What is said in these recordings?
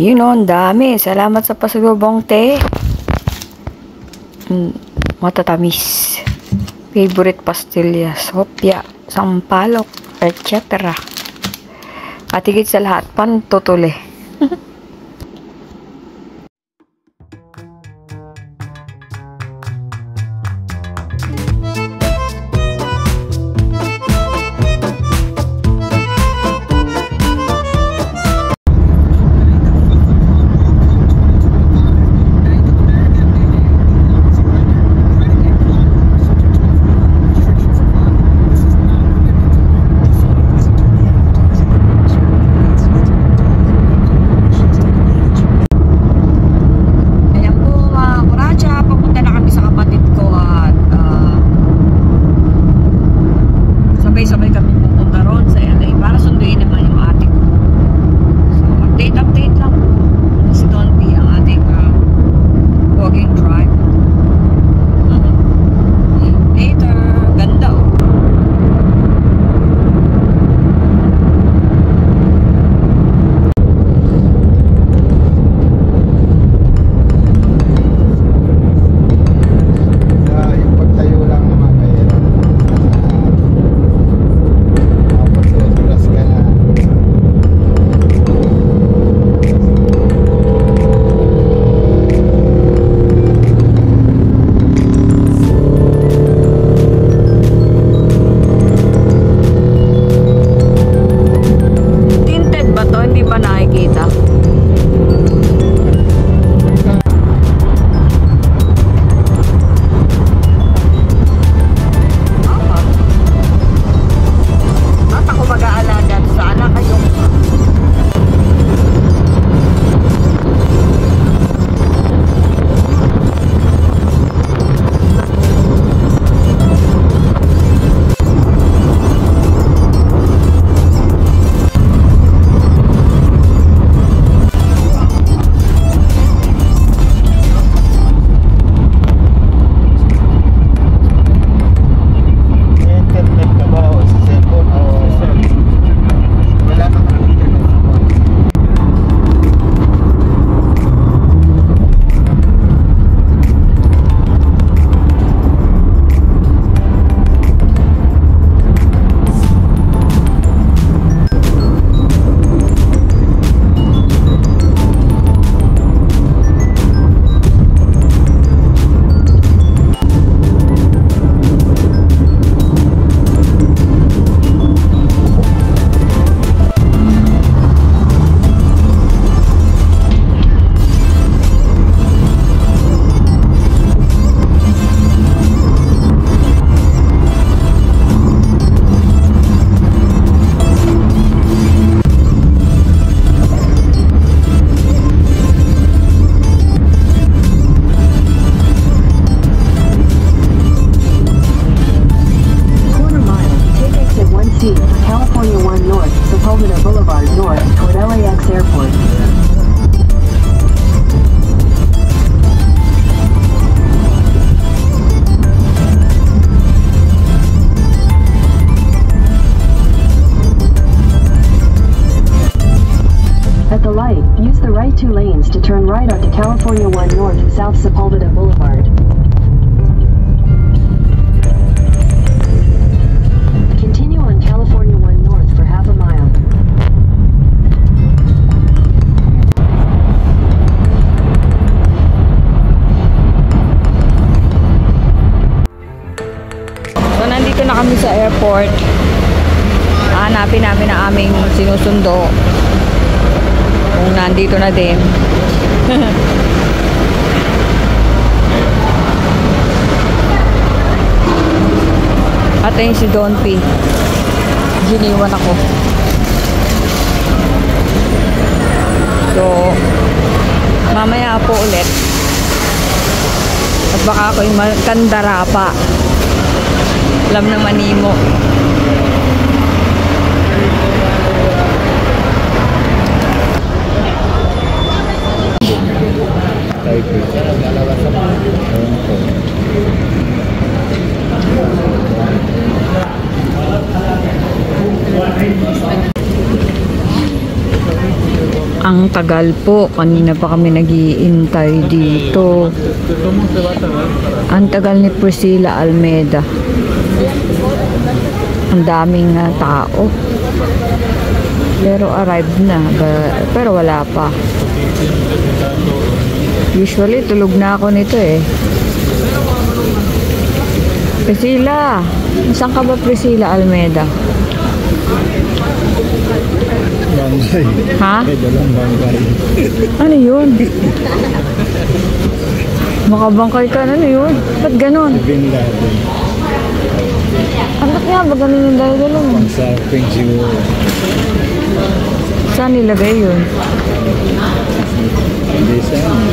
Yun o, ang dami. Salamat sa pasalubong, te. Matatamis. Favorite pastillas, hopya, sampalok, etc. At higit sa lahat, pantutuli. Sabay kami pupunta ron sa LA para sunduin naman yung ate ko. So, update lang. Si Don P ang ating walking drive. Later. Ganda oh. California 1 North, Sepulveda Boulevard North, toward LAX Airport. At the light, use the right 2 lanes to turn right onto California 1 North, South Sepulveda Boulevard. Continue on California 1 North for half a mile. So, nandito na kami sa airport. Hanapin namin ang aming sinusundo. Kung nandito na din. At ayun si Don P. Giniwan ako. So, mamaya po ulit. At baka ako yung magkandara pa. Alam naman nimo. Ang tagal po. Kanina pa kami nag-iintay dito. Ang tagal ni Priscilla Almeida. Ang daming tao. Pero arrived na. Pero wala pa. Usually, tulog na ako nito eh. Priscilla! Saan ka ba, Priscilla Almeida? Bangkay. Ha? May dalang bangkay. Ano yun? Makabangkay ka. Ano yun? Ba't ganon? Bin Laden. Anak nga ba ganon yung dahil mo? Pang surfing siguro. Saan nilagay yun? Hindi saan.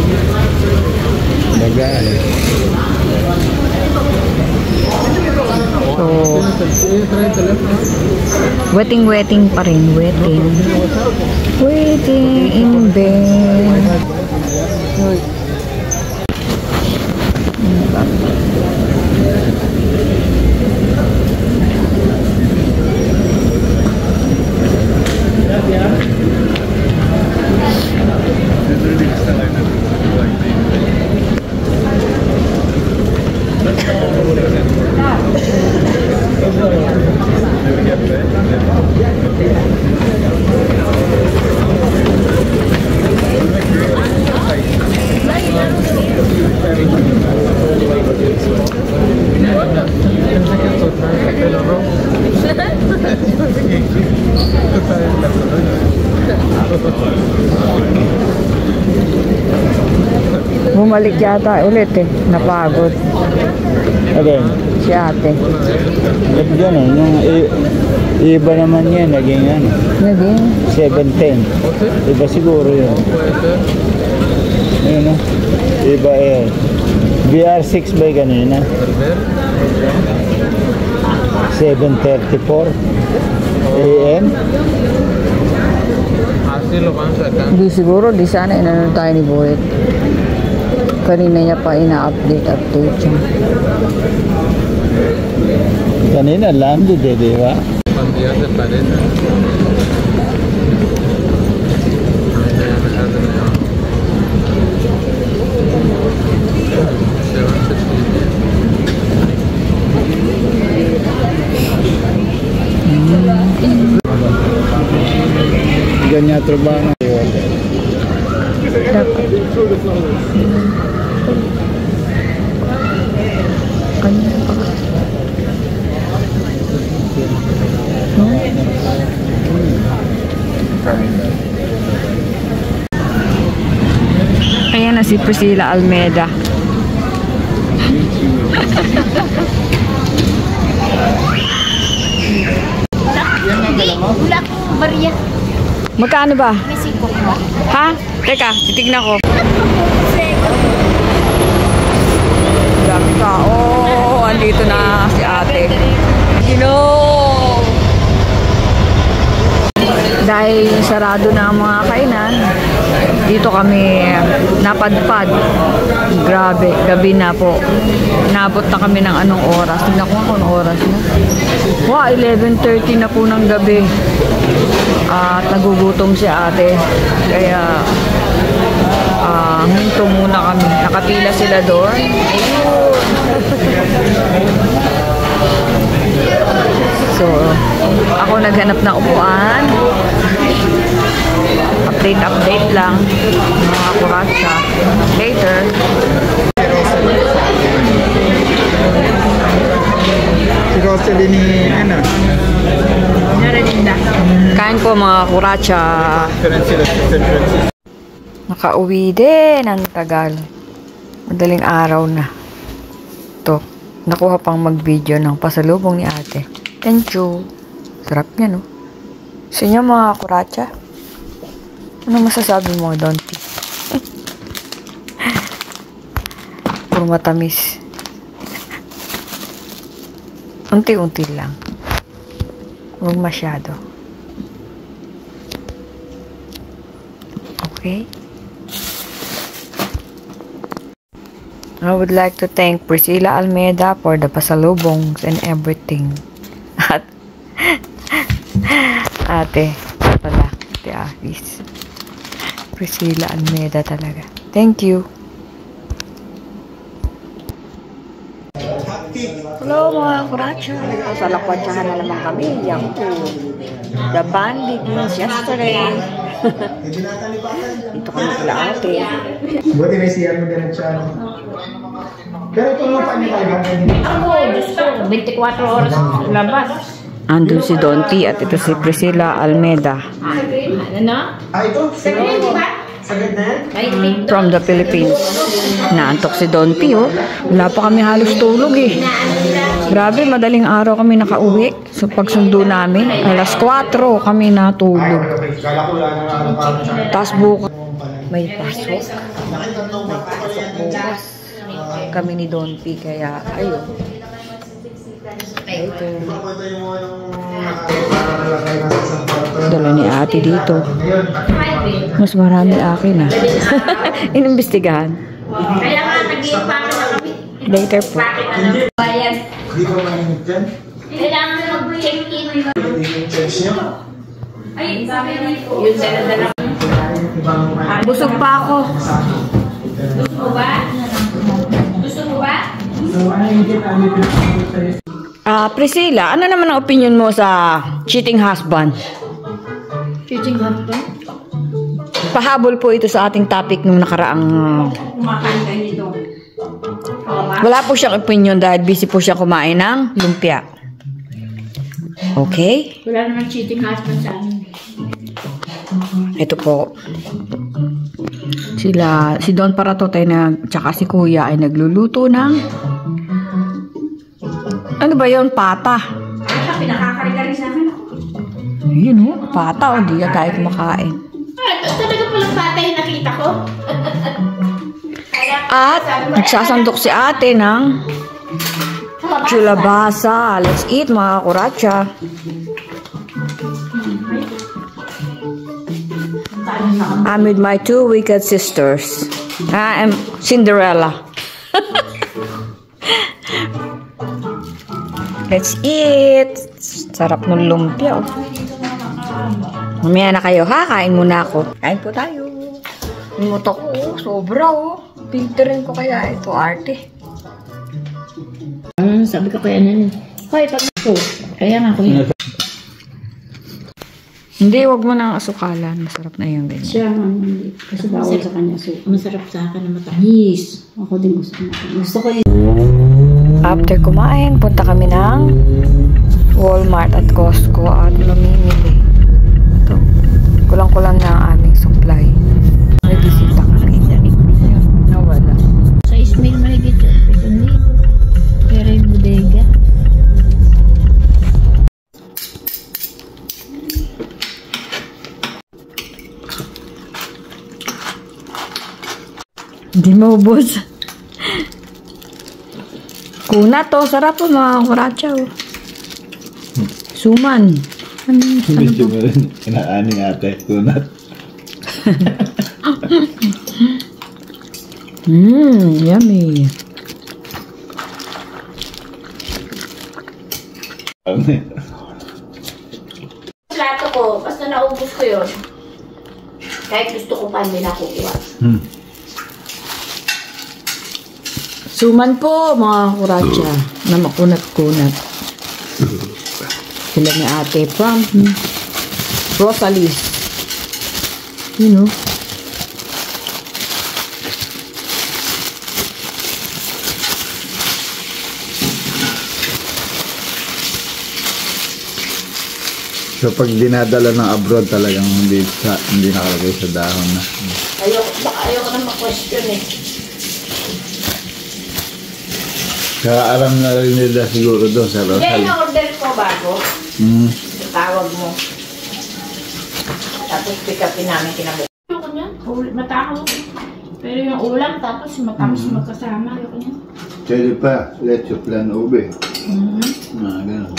Bagay. So, waiting pa rin. Waiting in bed. Bumalik yata ulit eh. Napagod Okay. si ate. Ba't gano'n? Yung iba naman yan, naging ano, Naging? 710. Iba siguro yun. Ayun o. Iba eh. VR6 ba yung gano'n na? 7:34 AM. Hindi siguro. Di sana inano tayo ni Boyet. Kanina niya pa ina-update siya. Kanina landed eh, di ba? Ganyan trabaho. Dapat. Kanina pa. No? Ayan na si Priscilla Almeida. Ulak Maria. Magkano ba? May singkok ba? Ha? Teka, titignan ko. Dami ka. Oh, andito na si ate. Dahil sarado na ang mga kainan, dito kami napadpad. Grabe, gabi na po. Nabot na kami ng anong oras. Tignan ko kung anong oras na. Wow, 11:30 na po ng gabi. At nagugutom si ate. Kaya hinto muna kami. Nakapila sila doon. So, ako naghanap ng upuan. Update lang. Mga kuratsa. Later. Si Rosalie ni Anna. Kain po mga kuratsa. Nakauwi din ang tagal. Madaling araw na. To, nakuha pang mag-video ng pasalubong ni ate. Thank you. Sarap niya, no? Sa inyo mga kuratsa, ano masasabi mo, Donty? Puro matamis. Unti-unti lang. Huwag masyado. Okay? I would like to thank Priscilla Almeida for the pasalubongs and everything. At ate pala, ate Avis. Priscilla Almeida talaga. Thank you. Hello mga kuracha. Sa lakwatsahan na naman kami. Yahoo! The band begins yesterday. Dito kami pala ate. Buti may siya mo din siya. Pero kung lupa niya talaga. Ako, Diyos ko, 24 oras labas. Andun si Don P at ito si Priscilla Almeida Ano? Ito? Saglit, di ba? Saglit na yan? Ay, TikTok. from the Philippines. Naantok si Don P, oh. Wala pa kami halos tulog eh. Grabe, madaling araw kami nakauwi. So pagsundo namin, alas 4 kami natulog. Kala ko lang ang araw siya. Tapos bukas, may pasok. May pasok bukas. Kami ni Don P, kaya ayun. Ito. Dala ni ate dito. Mas marami akin ah. Inimbestigahan. Kaya nga, nag-iimpakan na kami. Later po. Bayan. Hindi ko mainit dyan. Kailangan na mag-check-in. Yung church niyo. Ay, sabi nito. Yun, dala-dala. Busog pa ako. Gusto mo ba? Gusto mo ba? Priscilla, ano naman ang opinion mo sa cheating husband? Cheating husband? Pahabol po ito sa ating topic nung nakaraang... Kumakain ka nito. Wala po siyang opinion dahil busy po siya kumain ng lumpia. Okay? Wala naman cheating husband sa amin. Ito po. Si Don Paratote tsaka si Kuya ay nagluluto ng... Ano ba yun? Pata. Ay, pinakakari-kari sa akin. Yun o, pata o, di na tayo kumakain. Talaga palang patay nakita ko. At nagsasandok si ate ng chulabasa. Let's eat mga kuracha. I'm with my two wicked sisters. I'm Cinderella. Let's eat. Sarap ng lumpia. Oh. Mamaya na kayo ha. Kain muna ako. Kain po tayo. Limuto ko. Oh. Sobra oh. Pinterin ko kaya ito arte. Sabi ko kaya nanin. Hoy, pag ako. Kaya nga kuya. Hindi, wag mo nang asukalan. Masarap na yung ganyan. Siya, kasi bawal sa kanya. So, Masarap sa akin na matamis. ako din gusto ko. Gusto ko After kumain, punta kami ng Walmart at Costco at mamimili. Ito. Kulang-kulang na ang aming supply. May bisita kami. Nawala. Sa Ismail mahigit yun. 7,000. Pero yung bodega. Hindi maubos. Kunat to. Sarap po mga kuracha. Oh. Suman. Ano Medyo mo rin inaani ate. Kunat. Yummy. Plato ko, basta naubos ko yun. Kahit gusto ko pa, hindi na kukuha. Suman po, mga kuracha, na makunat-kunat. Sila ni ate from Rosalis. You know. So pag dinadala ng abroad talagang hindi nakalagay sa dahon na. Ayoko na ma-question eh. Kaya alam na rin nila siguro doon sa Hindi, Rosal. na-order ko bago. Tawag mo. Tapos pick upin namin kinabukasan. Ayoko niyan. Matakaw. Pero yung ulam, tapos matamis magkasama. Ayoko niyan. Pwede pa, leche plan ube. Ganun.